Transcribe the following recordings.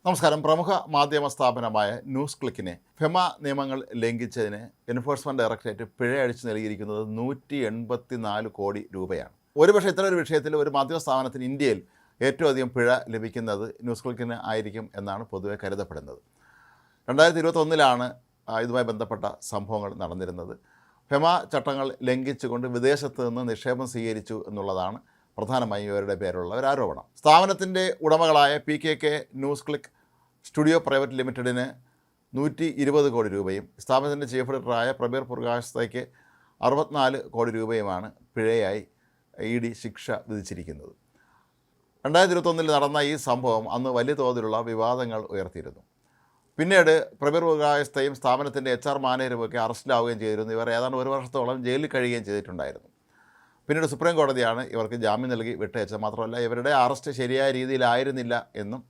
നമസ്കാരം. പ്രമുഖ മാധ്യമ സ്ഥാപനമായ ന്യൂസ് ക്ലിക്കിനെ ഫെമ നിയമങ്ങൾ ലംഘിച്ചതിന് എൻഫോഴ്സ്മെൻറ്റ് ഡയറക്ടറേറ്റ് പിഴ അടിച്ചു നൽകിയിരിക്കുന്നത് 184 കോടി രൂപയാണ്. ഒരുപക്ഷെ ഇത്തരം ഒരു വിഷയത്തിൽ ഒരു മാധ്യമ സ്ഥാപനത്തിന് ഇന്ത്യയിൽ ഏറ്റവും അധികം പിഴ ലഭിക്കുന്നത് ന്യൂസ് ക്ലിക്കിന് ആയിരിക്കും എന്നാണ് പൊതുവെ കരുതപ്പെടുന്നത്. 2021 ഇതുമായി ബന്ധപ്പെട്ട സംഭവങ്ങൾ നടന്നിരുന്നത്. ഫെമ ചട്ടങ്ങൾ ലംഘിച്ചുകൊണ്ട് വിദേശത്ത് നിന്ന് നിക്ഷേപം സ്വീകരിച്ചു എന്നുള്ളതാണ് പ്രധാനമായും ഇവരുടെ പേരുള്ള ഒരു ആരോപണം. സ്ഥാപനത്തിൻ്റെ ഉടമകളായ PKK news click studio private ലിമിറ്റഡിന് 120 കോടി രൂപയും സ്ഥാപനത്തിൻ്റെ ചീഫ് എഡിറ്ററായ പ്രബീർ പ്രകാശത്തേക്ക് 64 കോടി രൂപയുമാണ് പിഴയായി ED ശിക്ഷ വിധിച്ചിരിക്കുന്നത്. 2021 നടന്ന ഈ സംഭവം അന്ന് വലിയ തോതിലുള്ള വിവാദങ്ങൾ ഉയർത്തിയിരുന്നു. പിന്നീട് പ്രബീർ പ്രകാശത്തെയും സ്ഥാപനത്തിൻ്റെ HR മാനേജരുമൊക്കെ അറസ്റ്റിലാവുകയും ചെയ്തിരുന്നു. ഇവർ ഏതാണ്ട് 1 വർഷത്തോളം ജയിലിൽ കഴിയുകയും ചെയ്തിട്ടുണ്ടായിരുന്നു. പിന്നീട് സുപ്രീം കോടതിയാണ് ഇവർക്ക് ജാമ്യം നൽകി വിട്ടയച്ചത്. മാത്രമല്ല ഇവരുടെ അറസ്റ്റ് ശരിയായ രീതിയിലായിരുന്നില്ല എന്നും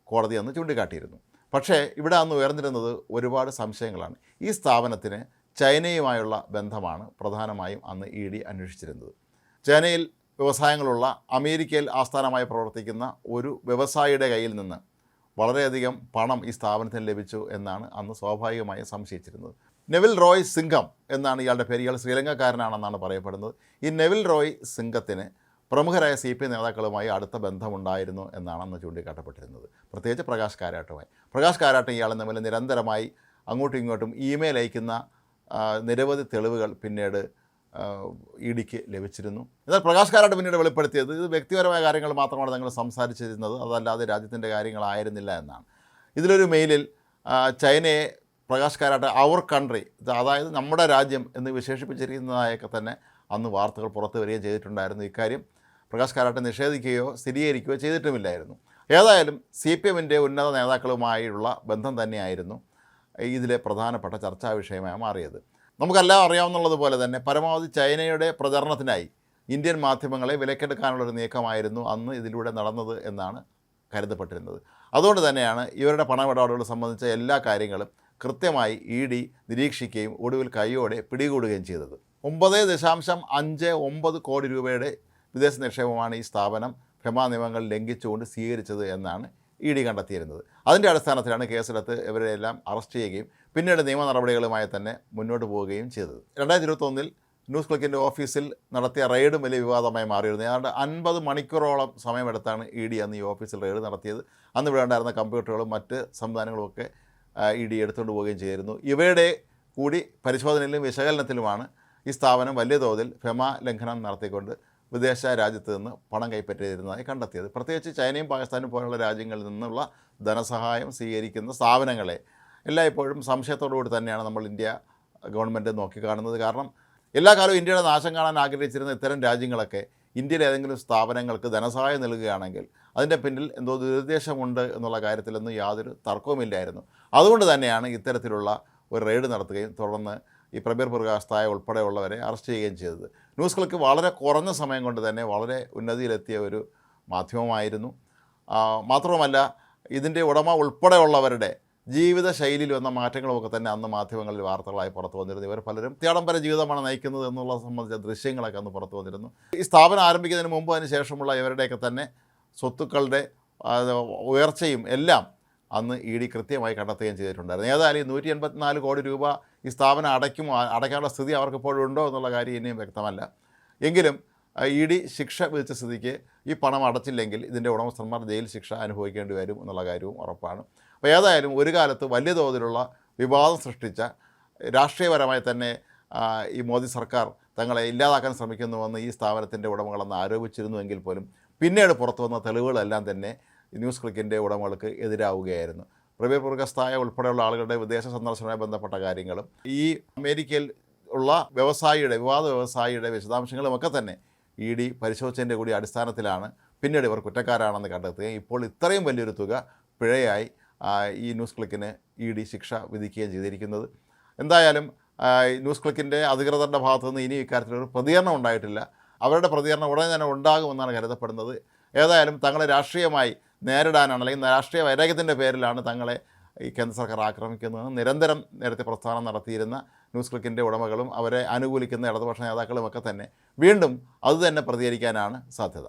കോടതി അന്ന് ചൂണ്ടിക്കാട്ടിയിരുന്നു. പക്ഷേ ഇവിടെ അന്ന് ഉയർന്നിരുന്നത് ഒരുപാട് സംശയങ്ങളാണ്. ഈ സ്ഥാപനത്തിന് ചൈനയുമായുള്ള ബന്ധമാണ് പ്രധാനമായും അന്ന് ED അന്വേഷിച്ചിരുന്നത്. ചൈനയിൽ വ്യവസായങ്ങളുള്ള അമേരിക്കയിൽ ആസ്ഥാനമായി പ്രവർത്തിക്കുന്ന ഒരു വ്യവസായിയുടെ കയ്യിൽ നിന്ന് വളരെയധികം പണം ഈ സ്ഥാപനത്തിന് ലഭിച്ചു എന്നാണ് അന്ന് സ്വാഭാവികമായും സംശയിച്ചിരുന്നത്. നെവിൽ റോയ് സിംഘം എന്നാണ് ഇയാളുടെ പേര്. ഇയാൾ ശ്രീലങ്കക്കാരനാണെന്നാണ് പറയപ്പെടുന്നത്. ഈ നെവിൽ റോയ് സിംഘത്തിന് പ്രമുഖരായ CPI നേതാക്കളുമായി അടുത്ത ബന്ധമുണ്ടായിരുന്നു എന്നാണ് അന്ന് ചൂണ്ടിക്കാട്ടപ്പെട്ടിരുന്നത്. പ്രത്യേകിച്ച് പ്രകാശ് കാരാട്ടുമായി. പ്രകാശ് കാരാട്ടും ഇയാളും തമ്മിൽ നിരന്തരമായി അങ്ങോട്ടും ഇങ്ങോട്ടും ഇമെയിൽ അയക്കുന്ന നിരവധി തെളിവുകൾ പിന്നീട് EDക്ക് ലഭിച്ചിരുന്നു. എന്നാൽ പ്രകാശ് കാരാട്ട് പിന്നീട് വെളിപ്പെടുത്തിയത് ഇത് വ്യക്തിപരമായ കാര്യങ്ങൾ മാത്രമാണ് തങ്ങൾ സംസാരിച്ചിരുന്നത്, അതല്ലാതെ രാജ്യത്തിൻ്റെ കാര്യങ്ങളായിരുന്നില്ല എന്നാണ്. ഇതിലൊരു മെയിലിൽ ചൈനയെ പ്രകാശ് കാരാട്ട് അവർ കൺട്രി, അതായത് നമ്മുടെ രാജ്യം എന്ന് വിശേഷിപ്പിച്ചിരിക്കുന്നതായൊക്കെ തന്നെ അന്ന് വാർത്തകൾ പുറത്തു വരികയും ചെയ്തിട്ടുണ്ടായിരുന്നു. ഇക്കാര്യം പ്രകാശ് കാരാട്ട് നിഷേധിക്കുകയോ സ്ഥിരീകരിക്കുകയോ ചെയ്തിട്ടുമില്ലായിരുന്നു. ഏതായാലും CPMൻ്റെ ഉന്നത നേതാക്കളുമായുള്ള ബന്ധം തന്നെയായിരുന്നു ഇതിലെ പ്രധാനപ്പെട്ട ചർച്ചാ വിഷയമായി മാറിയത്. നമുക്കെല്ലാം അറിയാവുന്നതുപോലെ തന്നെ പരമാവധി ചൈനയുടെ പ്രചരണത്തിനായി ഇന്ത്യൻ മാധ്യമങ്ങളെ വിലക്കെടുക്കാനുള്ളൊരു നീക്കമായിരുന്നു അന്ന് ഇതിലൂടെ നടന്നത് എന്നാണ് കരുതപ്പെട്ടിരുന്നത്. അതുകൊണ്ട് തന്നെയാണ് ഇവരുടെ പണമിടപാടുകൾ സംബന്ധിച്ച എല്ലാ കാര്യങ്ങളും കൃത്യമായി ED നിരീക്ഷിക്കുകയും ഒടുവിൽ കൈയോടെ പിടികൂടുകയും ചെയ്തത്. 9.59 കോടി രൂപയുടെ വിദേശ നിക്ഷേപമാണ് ഈ സ്ഥാപനം ഫെമ നിയമങ്ങൾ ലംഘിച്ചുകൊണ്ട് സ്വീകരിച്ചത് എന്നാണ് ED കണ്ടെത്തിയിരുന്നത്. അതിൻ്റെ അടിസ്ഥാനത്തിലാണ് കേസെടുത്ത് ഇവരെല്ലാം അറസ്റ്റ് ചെയ്യുകയും പിന്നീട് നിയമ നടപടികളുമായി തന്നെ മുന്നോട്ട് പോവുകയും ചെയ്തത്. 2021 ന്യൂസ് ക്ലിക്കിൻ്റെ ഓഫീസിൽ നടത്തിയ റെയ്ഡും വലിയ വിവാദമായി മാറിയിരുന്നു. ഏതാണ്ട് 50 മണിക്കൂറോളം സമയമെടുത്താണ് ED അന്ന് ഈ ഓഫീസിൽ റെയ്ഡ് നടത്തിയത്. അന്ന് ഇവിടെ ഉണ്ടായിരുന്ന കമ്പ്യൂട്ടറുകളും മറ്റ് സംവിധാനങ്ങളുമൊക്കെ ED എടുത്തുകൊണ്ട് പോവുകയും ചെയ്തിരുന്നു. ഇവയുടെ കൂടി പരിശോധനയിലും വിശകലനത്തിലുമാണ് ഈ സ്ഥാപനം വലിയ തോതിൽ ഫെമ ലംഘനം നടത്തിക്കൊണ്ട് വിദേശ രാജ്യത്ത് നിന്ന് പണം കൈപ്പറ്റിയിരുന്നതായി കണ്ടെത്തിയത്. പ്രത്യേകിച്ച് ചൈനയും പാകിസ്ഥാനും പോലുള്ള രാജ്യങ്ങളിൽ നിന്നുള്ള ധനസഹായം സ്വീകരിക്കുന്ന സ്ഥാപനങ്ങളെ എല്ലായ്പ്പോഴും സംശയത്തോടുകൂടി തന്നെയാണ് നമ്മൾ ഇന്ത്യ ഗവൺമെൻറ് നോക്കിക്കാണുന്നത്. കാരണം എല്ലാ കാലവും ഇന്ത്യയുടെ നാശം കാണാൻ ആഗ്രഹിച്ചിരുന്ന ഇത്തരം രാജ്യങ്ങളൊക്കെ ഇന്ത്യയിലെ ഏതെങ്കിലും സ്ഥാപനങ്ങൾക്ക് ധനസഹായം നൽകുകയാണെങ്കിൽ അതിൻ്റെ പിന്നിൽ എന്തോ ദുരുദ്ദേശമുണ്ട് എന്നുള്ള കാര്യത്തിലൊന്നും യാതൊരു തർക്കവുമില്ലായിരുന്നു. അതുകൊണ്ട് തന്നെയാണ് ഇത്തരത്തിലുള്ള ഒരു റെയ്ഡ് നടത്തുകയും തുടർന്ന് ഈ പ്രബീർ പ്രകാശ് ഉൾപ്പെടെയുള്ളവരെ അറസ്റ്റ് ചെയ്യുകയും ചെയ്തത്. ന്യൂസ് ക്ലിക്ക് വളരെ കുറഞ്ഞ സമയം കൊണ്ട് തന്നെ വളരെ ഉന്നതിയിലെത്തിയ ഒരു മാധ്യമമായിരുന്നു. മാത്രവുമല്ല ഇതിൻ്റെ ഉടമ ഉൾപ്പെടെയുള്ളവരുടെ ജീവിതശൈലിയിൽ വന്ന മാറ്റങ്ങളുമൊക്കെ തന്നെ അന്ന് മാധ്യമങ്ങളിൽ വാർത്തകളായി പുറത്തു വന്നിരുന്നു. ഇവർ പലരും അത്യാഡംബര ജീവിതമാണ് നയിക്കുന്നത് എന്നുള്ളത് സംബന്ധിച്ച ദൃശ്യങ്ങളൊക്കെ അന്ന് പുറത്തു വന്നിരുന്നു. ഈ സ്ഥാപനം ആരംഭിക്കുന്നതിന് മുമ്പ് അതിന് ശേഷമുള്ള ഇവരുടെയൊക്കെ തന്നെ സ്വത്തുക്കളുടെ ഉയർച്ചയും എല്ലാം അന്ന് ED കൃത്യമായി കണ്ടെത്തുകയും ചെയ്തിട്ടുണ്ടായിരുന്നു. ഏതായാലും 184 കോടി രൂപ ഈ സ്ഥാപനം അടയ്ക്കാനുള്ള സ്ഥിതി അവർക്കിപ്പോഴുണ്ടോ എന്നുള്ള കാര്യം ഇനിയും വ്യക്തമല്ല. എങ്കിലും ED ശിക്ഷ വിധിച്ച സ്ഥിതിക്ക് ഈ പണം അടച്ചില്ലെങ്കിൽ ഇതിൻ്റെ ഉടമസ്ഥന്മാർ ജയിൽ ശിക്ഷ അനുഭവിക്കേണ്ടി വരും എന്നുള്ള കാര്യവും ഉറപ്പാണ്. അപ്പോൾ ഏതായാലും ഒരു കാലത്ത് വലിയ തോതിലുള്ള വിവാദം സൃഷ്ടിച്ച രാഷ്ട്രീയപരമായി തന്നെ ഈ മോദി സർക്കാർ തങ്ങളെ ഇല്ലാതാക്കാൻ ശ്രമിക്കുന്നുവെന്ന് ഈ സ്ഥാപനത്തിൻ്റെ ഉടമകളെന്ന് ആരോപിച്ചിരുന്നുവെങ്കിൽ പോലും പിന്നീട് പുറത്തു വന്ന തെളിവുകളെല്ലാം തന്നെ ന്യൂസ് ക്ലിക്കിൻ്റെ ഉടമകൾക്ക് എതിരാവുകയായിരുന്നു. പ്രബീർ പ്രകാശ് ഉൾപ്പെടെയുള്ള ആളുകളുടെ വിദേശ സന്ദർശനവുമായി ബന്ധപ്പെട്ട കാര്യങ്ങളും ഈ അമേരിക്കയിൽ ഉള്ള വിവാദ വ്യവസായിയുടെ വിശദാംശങ്ങളുമൊക്കെ തന്നെ ED പരിശോധിച്ചതിൻ്റെ കൂടി അടിസ്ഥാനത്തിലാണ് പിന്നീട് ഇവർ കുറ്റക്കാരാണെന്ന് കണ്ടെത്തുകയും ഇപ്പോൾ ഇത്രയും വലിയൊരു തുക പിഴയായി ഈ ന്യൂസ് ക്ലിക്കിന് ED ശിക്ഷ വിധിക്കുകയും ചെയ്തിരിക്കുന്നത്. എന്തായാലും ന്യൂസ് ക്ലിക്കിൻ്റെ അധികൃതരുടെ ഭാഗത്തുനിന്ന് ഇനി ഇക്കാര്യത്തിലൊരു പ്രതികരണം ഉണ്ടായിട്ടില്ല. അവരുടെ പ്രതികരണം ഉടനെ തന്നെ ഉണ്ടാകുമെന്നാണ് കരുതപ്പെടുന്നത്. ഏതായാലും തങ്ങളെ രാഷ്ട്രീയമായി നേരിടാനാണ് അല്ലെങ്കിൽ രാഷ്ട്രീയ വൈരാഗ്യത്തിൻ്റെ പേരിലാണ് തങ്ങളെ ഈ കേന്ദ്ര സർക്കാർ ആക്രമിക്കുന്നത് നിരന്തരം നേരത്തെ പ്രസ്ഥാനം നടത്തിയിരുന്ന ന്യൂസ് ക്ലിക്കിൻ്റെ ഉടമകളും അവരെ അനുകൂലിക്കുന്ന ഇടതുപക്ഷ നേതാക്കളുമൊക്കെ തന്നെ വീണ്ടും അതുതന്നെ പ്രതികരിക്കാനാണ് സാധ്യത.